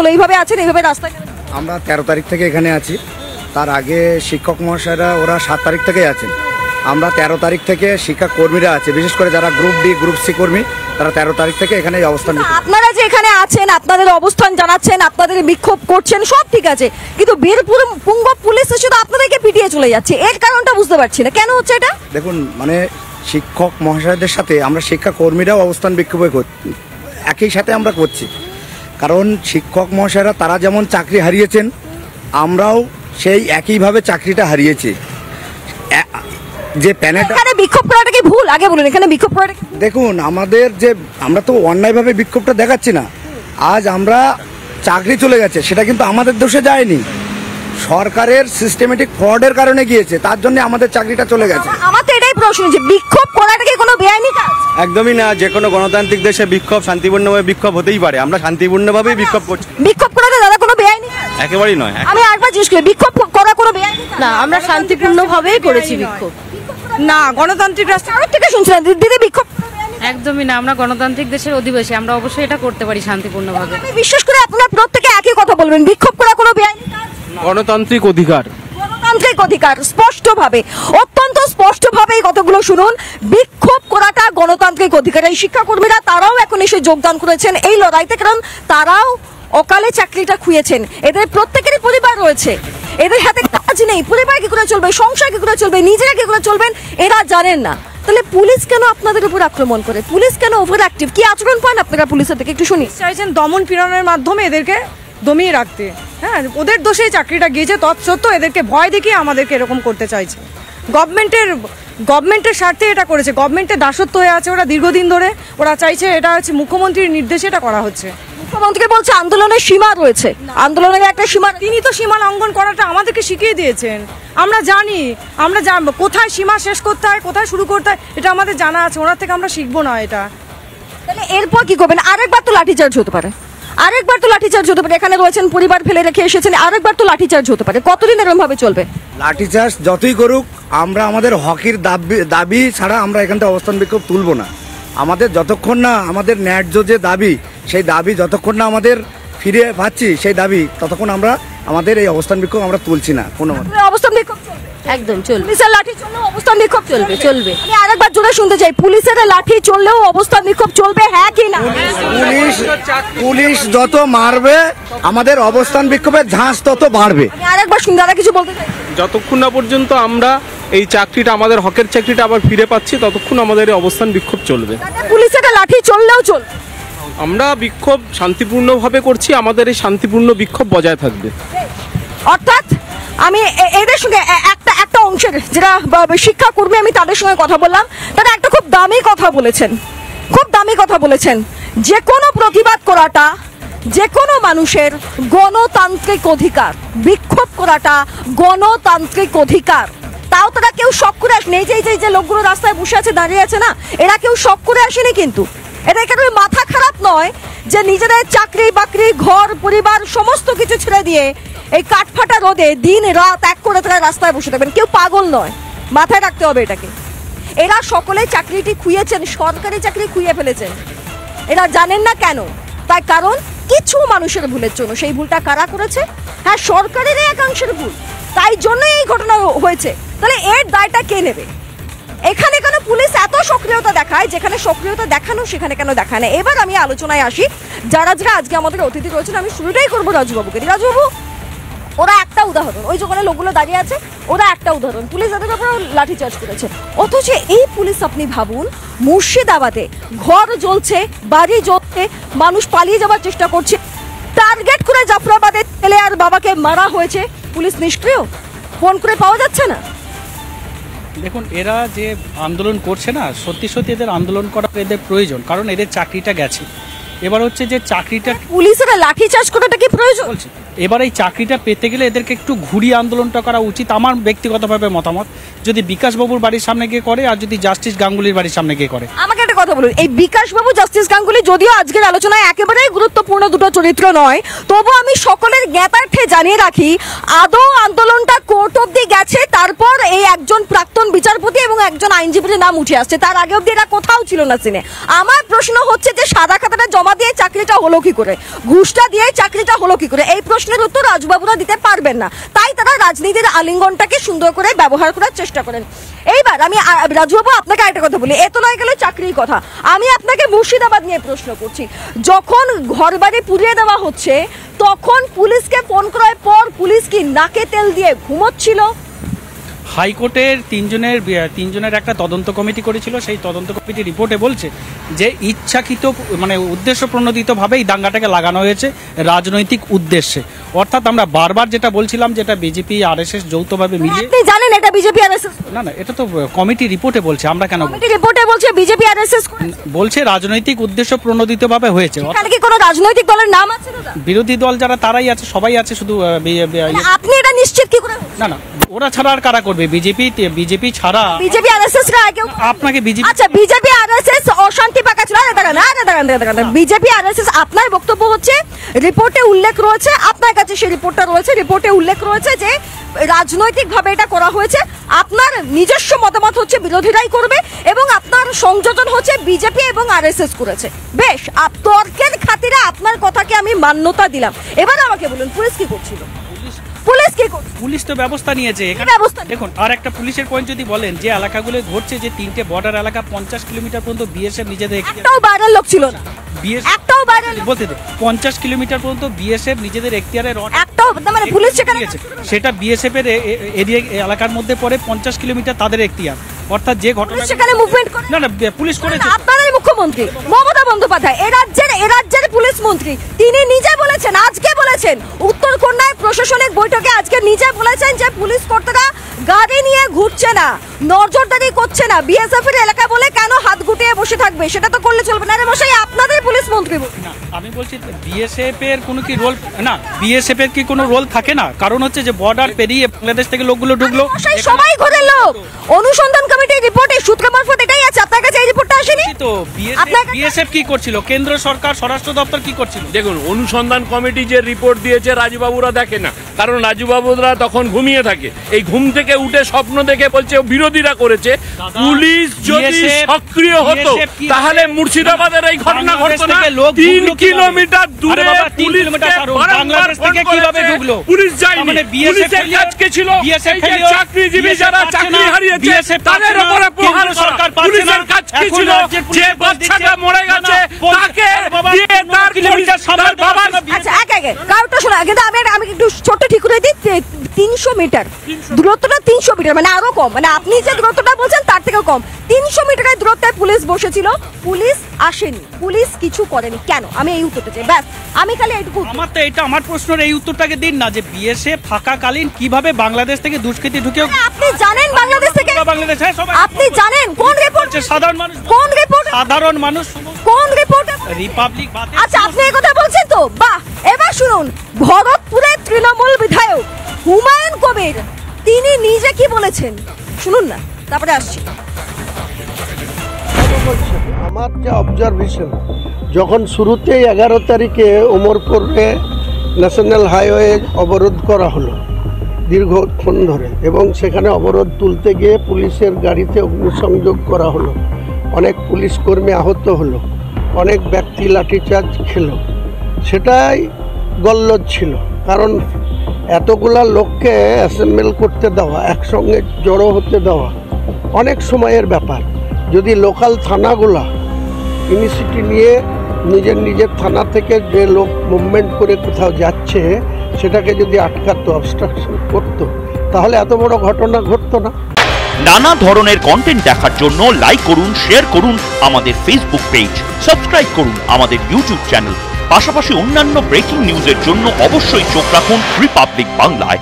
হলো? এইভাবে আছেন, এইভাবে রাস্তায় আমরা 13 তারিখ থেকে এখানে আছি। তার আগে শিক্ষক মহাশয়রা ওরা 7 তারিখ থেকেই আছেন। আমরা 13 তারিখ থেকে শিক্ষা কর্মীরা আছে, বিশেষ করে যারা গ্রুপ ডি গ্রুপ সি কর্মী, তারা 13 তারিখ থেকে এখানে অবস্থান করছে। আপনারা যে এখানে আছেন, আপনাদের অবস্থান জানাচ্ছেন, আপনাদের বিক্ষোভ করছেন, সব ঠিক আছে, কিন্তু বীরপুর পুঙ্গ পুলিশ শুধু আপনাদেরকে পিটিয়ে চলে যাচ্ছে, এর কারণটা বুঝতে পারছি না, কেন হচ্ছে এটা? দেখুন, মানে শিক্ষক মহাশয়দের সাথে আমরা শিক্ষা কর্মীরাও অবস্থান বিক্ষোভে একই সাথে আমরা করছি। কারণ শিক্ষক মহাশয়রা তারা যেমন চাকরি হারিয়েছেন, আমরাও সেই একইভাবে চাকরিটা হারিয়েছি। যে প্যানেলটা এখানে বিক্ষোভ করাটা কি ভুল? আগে বলুন, এখানে বিক্ষোভ করাটা কি? দেখুন, আমরা তো অন্যায়ভাবে বিক্ষোভটা দেখাচ্ছি না। আজ আমরা চাকরি চলে গেছে, সেটা কিন্তু আমাদের দোষে যায়নি, সরকারের সিস্টেমেটিক ফ্রডের কারণে গিয়েছে, তার জন্য আমাদের চাকরিটা চলে গেছে। আমার তো এটাই প্রশ্ন, যে বিক্ষোভ করাটা কি কোনো বেআইনি কাজ? একদমই না। যে কোনো গণতান্ত্রিক দেশে বিক্ষোভ শান্তিপূর্ণভাবে বিক্ষোভ হতেই পারে। আমরা শান্তিপূর্ণভাবেই বিক্ষোভ করছি। বিক্ষোভ করাটা দাদা কোনো বেআইনি কাজ? একেবারেই নয়। আমি আরেকবার জিজ্ঞেস করি, বিক্ষোভ করা কোনো বেআইনি কাজ? না, আমরা শান্তিপূর্ণভাবেই করেছি বিক্ষোভ। না, গণতান্ত্রিক রাষ্ট্র থেকে শুনছিলাম দিদি বিক্ষোভ একদমই না, আমরা গণতান্ত্রিক দেশের অধিবাসী, আমরা অবশ্যই এটা করতে পারি শান্তিপূর্ণভাবে। আমি বিশ্বাস করে আপনারা প্রত্যেকে একই কথা বলবেন, বিক্ষোভ করা কোনো বেআইনি কাজ? গণতান্ত্রিক অধিকার, গণতান্ত্রিক অধিকার, স্পষ্টভাবে, অত্যন্ত স্পষ্টভাবে এই কথাগুলো শুনুন। বিক্ষোভ করাটা গণতান্ত্রিক অধিকার। এই শিক্ষাকর্মীরা তারাও এখন এসে যোগদান করেছেন এই লড়াইতে, কারণ তারাও অকালে চাকরিটা খুঁয়েছেন। এদের প্রত্যেকেরই পরিবার রয়েছে, এদের হাতে কাজ নেই, পরিবার কি করে চলবে, সংসার কি করে চলবে, নিজেরা কি করে চলবেন এরা জানেন না। তাহলে পুলিশ কেন আপনাদের উপর আক্রমণ করে? পুলিশ কেন ওভার অ্যাক্টিভ? কি আচরণ পান আপনারা পুলিশের থেকে? একটু শুনি। চাইছেন দমন পীড়নের মাধ্যমে এদেরকে দমিয়ে রাখতে। হ্যাঁ, ওদের দোষেই চাকরিটা গিয়েছে, তৎসত্ত্বেও এদেরকে ভয় দেখিয়ে আমাদেরকে এরকম করতে চাইছে। গভর্নমেন্টের স্বার্থে এটা করেছে, গভর্নমেন্টের দাসত্ব হয়ে আছে ওরা দীর্ঘদিন ধরে। ওরা চাইছে, এটা হচ্ছে মুখ্যমন্ত্রীর নির্দেশে এটা করা হচ্ছে। মুখ্যমন্ত্রী বলছে আন্দোলনের সীমা রয়েছে, আন্দোলনের একটা সীমা। তিনি তো সীমা লঙ্ঘন করাটা আমাদেরকে শিখিয়ে দিয়েছেন। আমরা জানি, কোথায় সীমা শেষ করতে হয়, কোথায় শুরু করতে হয়, এটা আমাদের জানা আছে। ওনার থেকে আমরা শিখবো না এটা। তাহলে এরপর কি করবেন? আরেকবার তো লাঠিচার্জ হতে পারে, আরেকবার তো লাঠিচার্জ হতে পারে। এখানে রয়েছেন, পরিবার ফেলে রেখে এসেছেন, আরেকবার তো লাঠিচার্জ হতে পারে। কতদিন এরকম ভাবে চলবে? লাঠিচার্জ যতই করুক, আমরা আমাদের হকের দাবি ছাড়া আমরা এখান থেকে অবস্থান বিক্ষোভ তুলব না। আমাদের যতক্ষণ না আমাদের ন্যায্য যে দাবি, সেই দাবি যতক্ষণ না আমাদের ফিরে পাচ্ছি, সেই দাবি ততক্ষণ আমরা আমাদের এই অবস্থান বিক্ষোভ আমরা তুলছি না। কোনো অবস্থান বিক্ষোভ চলবে, একদম চলবে। পুলিশের লাঠি চললেও অবস্থান বিক্ষোভ চলবে। আমি আরেকবার জোরে শুনতে চাই, পুলিশের লাঠি চললেও অবস্থান বিক্ষোভ চলবে, হ্যাঁ কি না? পুলিশ যত মারবে, আমাদের অবস্থান বিক্ষোভের ঝাঁজ তত বাড়বে। আমি আরেকবার শুনি, দাদা কিছু বলতে চাই? যতক্ষণ না পর্যন্ত আমরা এই চাকরিটা, আমাদের হকের চাকরিটা আবার ফিরে পাচ্ছি, ততক্ষণ আমাদের এই অবস্থান বিক্ষোভ চলবে। পুলিশের লাঠি চললেও চলবে। আমরা বিক্ষোভ শান্তিপূর্ণভাবে করছি, আমাদের এই শান্তিপূর্ণ বিক্ষোভ বজায় থাকবে। অর্থাৎ আমি এদের সঙ্গে একটা অংশের যারা শিক্ষাকর্মী, আমি তাদের সঙ্গে কথা বললাম, তারা একটা খুব দামি কথা বলেছেন, খুব দামি কথা বলেছেন। যে কোনো প্রতিবাদ করাটা যে কোনো মানুষের গণতান্ত্রিক অধিকার, বিক্ষোভ করাটা গণতান্ত্রিক অধিকার। তাও তারা কেউ শখ করে আসেনি। এই যে লোকগুলো রাস্তায় বসে আছে, দাঁড়িয়ে আছে না, এরা কেউ শখ করে আসেনি। কিন্তু এটা একেবারে মাথা খারাপ নয় যে নিজেদের চাকরি বাকরি, ঘর পরিবার সমস্ত কিছু ছেড়ে দিয়ে এই কাঠফাটা রোদে দিন রাত এক করে তারা রাস্তায় বসে থাকবেন। কেউ পাগল নয়, মাথায় রাখতে হবে এটাকে। এরা সকলে চাকরিটি খুইয়েছেন, সরকারি চাকরি খুইয়ে ফেলেছেন। এরা জানেন না কেন? তার কারণ কিছু মানুষের ভুলের জন্য। সেই ভুলটা কারা করেছে? হ্যাঁ, সরকারের একাংশের ভুল, তাই জন্যই এই ঘটনা হয়েছে। তাহলে এর দায়টা কে নেবে? এখানে কেন পুলিশ এত সক্রিয়তা দেখায়? যেখানে সক্রিয়তা দেখানো সেখানে কেন দেখায় না? এবার আমি আলোচনায় আসি। যারা আজকে আমাদের অতিথি রয়েছেন, আমি শুরুটাই করবো রাজুবাবুকে। রাজুবাবু, ওরা একটা উদাহরণ, ওই যখন লোকগুলো দাঁড়িয়ে আছে, ওরা একটা উদাহরণ, পুলিশ তাদের ব্যাপারে লাঠিচার্জ করেছে। অথচ এই পুলিশ, আপনি ভাবুন, মুর্শিদাবাদে ঘর জ্বলছে, বাড়ি জ্বলছে, মানুষ পালিয়ে যাওয়ার চেষ্টা করছে, টার্গেট করে জাফরাবাদে ছেলে আর বাবাকে মারা হয়েছে, পুলিশ নিষ্ক্রিয়, ফোন করে পাওয়া যাচ্ছে না। দেখুন, এরা যে আন্দোলন করছে না, সত্যি এদের আন্দোলন করা এদের প্রয়োজন, কারণ এদের চাকরিটা গেছে। এবার হচ্ছে যে চাকরিটা, পুলিশেরা লাঠিচার্জ করাটা কি প্রয়োজন? এবার এই চাকরিটা পেতে গেলে এদেরকে একটু ঘুরিয়ে আন্দোলনটা করা উচিত। আমার ব্যক্তিগতভাবে মতামত, যদি বিকাশবাবুর বাড়ির সামনে গিয়ে করে আর যদি জাস্টিস গাঙ্গুলির বাড়ির সামনে গিয়ে করে। আমাকে একটা কথা বলুন, এই বিকাশ বাবু জাস্টিস গাঙ্গুলি যদিও আজকের আলোচনায় একেবারেই গুরুত্বপূর্ণ দুটো চরিত্র নয়, তবু আমি সকলের জ্ঞাতার্থে জানিয়ে রাখি আদৌ আন্দোলনটা কোর্ট অব্দি গেছে, তারপর এই একজন প্রাক্তন বিচারপতি এবং একজন আইনজীবীর নাম উঠে আসছে, তার আগে অব্দি এরা কোথাও ছিল না সিনে। আমার প্রশ্ন হচ্ছে যে সাদা খাতাটা জমা দিয়ে চাকরিটা হলো কি করে, ঘুষটা দিয়ে চাকরিটা হলো কি করে, এই প্রশ্নের উত্তর রাজবাবুরা দিতে পারবেন না, তাই তারা রাজনীতির আলিঙ্গনটাকে সুন্দর করে ব্যবহার করার চেষ্টা করেন। এইবার আমি রাজুবাবু আপনাকে একটা কথা বলি, এত নয় গেলে চাকরির কথা, আমি আপনাকে মুর্শিদাবাদ নিয়ে প্রশ্ন করছি। যখন ঘরবাড়ি পুড়িয়ে দেওয়া হচ্ছে তখন পুলিশকে ফোন করার পর পুলিশ কি নাকে তেল দিয়ে ঘুমোচ্ছিল? হাইকোর্টের তিনজনের একটা তদন্ত কমিটি করেছিল, সেই তদন্ত কমিটি রিপোর্টে বলছে যে ইচ্ছাকৃত মানে উদ্দেশ্য প্রণোদিতভাবে এই দাঙ্গাটাকে লাগানো হয়েছে রাজনৈতিক উদ্দেশ্যে। অর্থাৎ আমরা বারবার যেটা বলছিলাম যেটা বিজেপি আরএসএস যৌথভাবে মিলিয়ে, আপনি জানেন এটা বিজেপি আরএসএস? না এটা তো কমিটি রিপোর্টে বলছে, আমরা কেন কমিটি রিপোর্টে বলছে বিজেপি আরএসএস বলছে রাজনৈতিক উদ্দেশ্য প্রণোদিতভাবে হয়েছে। এখানে কি কোনো রাজনৈতিক দলের নাম আছে দাদা? বিরোধী দল যারা তারাই আছে, সবাই আছে, শুধু আপনি এটা নিশ্চিত কি করে? না ওরা ছাড়া আর কারা করবে? বিজেপি ছাড়া বিজেপি আরএসএস রা কেউ আপনাকে বিজেপি, আচ্ছা বিজেপি আরএসএস অশান্তি পাকাচ্ছিল, দাঁড়ান বিজেপি আরএসএস আপনার বক্তব্য হচ্ছে রিপোর্টে উল্লেখ রয়েছে, আপনার কাছে সেই রিপোর্টটা রয়েছে, রিপোর্টে উল্লেখ রয়েছে যে রাজনৈতিকভাবে এটা করা হয়েছে, আপনার নিজস্ব মতামত হচ্ছে বিরোধীরাই করবে এবং আপনার সংযোজন হচ্ছে বিজেপি এবং আরএসএস করেছে। বেশ, তর্কের খাতিরে আপনার কথাকে আমি মান্যতা দিলাম। এবার আমাকে বলুন পুলিশ কি করছিল? পুলিশ তো ব্যবস্থা নিয়েছে এখানে। দেখুন আর একটা পুলিশের পয়েন্ট যদি বলেন, যে এলাকাগুলো ঘটছে, যে 3টে বর্ডার এলাকা 50 কিলোমিটার পর্যন্ত বিএসএফ নিজেদের একটাও বাইরের লোক ছিল না, একটাও বাইরের বলতে 50 কিলোমিটার পর্যন্ত বিএসএফ নিজেদের এখতিয়ারে একটাও মানে পুলিশ সেখানে সেটা বিএসএফ এর এরিয়া এলাকার মধ্যে পড়ে 50 কিলোমিটার তাদের এখতিয়ার। অর্থাৎ যে ঘটনা সেখানে মুভমেন্ট করে না পুলিশ করেছে। আপনারই মুখ্যমন্ত্রী মমতা বন্দ্যোপাধ্যায় এ রাজ্যের পুলিশ মন্ত্রী, তিনি নিজে বলেছেন, আজকে বলেছেন উত্তরকন্যায় প্রশাসনিক বৈঠকে আজকে নিজে বলেছেন যে পুলিশ কর্তারা গাড়ি নিয়ে ঘুরছে না, নজরদারি করছে না, বিএসএফ এর এলাকা বলে কেন হাত গুটিয়ে বসে থাকবে? সেটা তো করলে চলবে না রে মশাই, আপনাদের পুলিশ মন্ত্রী। না আমি বলছি বিএসএফ এর কোনো কি রোল, না বিএসএফ এর কি কোনো রোল থাকে না? কারণ হচ্ছে যে বর্ডার পেরিয়ে বাংলাদেশ থেকে লোকগুলো ঢুকলো, সবাই ঘরের লোক। অনুসন্ধান কমিটির রিপোর্টে সূত্র মারফত এটাই আছে, আপনার কাছে এই রিপোর্টটা আসেনি তো? বিএসএফ কি করছিল? কেন্দ্র সরকার স্বরাষ্ট্র দপ্তর কি করছিল? দেখুন অনুসন্ধান কমিটি যে রিপোর্ট দিয়েছে রাজুবাবুরা দেখে না, কারণ রাজুবাবুরা তখন ঘুমিয়ে থাকে। এই ঘুম থেকে উঠে স্বপ্ন দেখে বলছে বিরোধীরা করেছে। পুলিশ যদি সক্রিয় হতো তাহলে মুর্শিদাবাদের এই ঘটনা ঘটতো না। 3 কিলোমিটার দূরে বাংলাদেশ থেকে কিভাবে ঢুকলো? পুলিশ যায়নি, পুলিশের কাজ কি ছিল? চাকরিজীবী যারা চাকরি হারিয়েছে তাদের উপরে প্রহার করা। পুলিশের কাজ কি ছিল? যে বাচ্চাটা মরে গেছে তাকে দিয়ে তার বাবার। আচ্ছা একে কারোটা শোনা, কিন্তু আমি একটু ছোট ঠিক করে দিই, 300 মিটার দূরত্বটা, 300 মিটার মানে আরো কম, মানে আপনি যে দূরত্বটা বলছেন তার থেকেও কম, 300 মিটারের দূরত্বে পুলিশ বসেছিল, পুলিশ আসেনি, পুলিশ কিছু করেনি কেন? আমি এই উত্তরটা চাই, ব্যাস আমি খালি এইটুকু। আমার প্রশ্নের এই উত্তরটাকে দিন না, যে বিএসএফ থাকাকালীন কিভাবে বাংলাদেশ থেকে দুষ্কৃতী ঢুকে? আপনি জানেন বাংলাদেশ থেকে? বাংলাদেশ আপনি জানেন কোন রিপোর্ট? সাধারণ মানুষ কোন রিপোর্ট? সাধারণ মানুষ কোন রিপোর্ট? রিপাবলিক। আচ্ছা আপনি এই কথা বলছেন তো, বাহ। এবার শুনুন, ভরতপুরের তৃণমূল বিধায়ক হুমায়ুন কবির তিনি নিজে কি বলেছেন শুনুন না, তারপরে আসছি। আমার যে অবজারভেশন, যখন শুরুতেই 11 তারিখে ওমরপুরে ন্যাশনাল হাইওয়ে অবরোধ করা হলো দীর্ঘক্ষণ ধরে, এবং সেখানে অবরোধ তুলতে গিয়ে পুলিশের গাড়িতে অগ্নিসংযোগ করা হলো, অনেক পুলিশ কর্মী আহত হলো, অনেক ব্যক্তি লাঠিচার্জ খেলো, সেটাই গল্লদ ছিল। কারণ এতগুলা লোককে অ্যাসেম্বল করতে দেওয়া, একসঙ্গে জড়ো হতে দেওয়া অনেক সময়ের ব্যাপার। যদি লোকাল থানাগুলা ইনিশিয়েটিভ নিয়ে নিজের থানা থেকে যে লোক মুভমেন্ট করে কোথাও যাচ্ছে সেটাকে যদি আটকাতো, অবস্ট্রাকশন করতো, তাহলে এত বড় ঘটনা ঘটতো না। নানা ধরনের কন্টেন্ট দেখার জন্য লাইক করুন, শেয়ার করুন আমাদের ফেসবুক পেজ, সাবস্ক্রাইব করুন আমাদের ইউটিউব চ্যানেল। পাশাপাশি অন্যান্য ব্রেকিং নিউজের জন্য অবশ্যই চোখ রাখুন রিপাবলিক বাংলায়।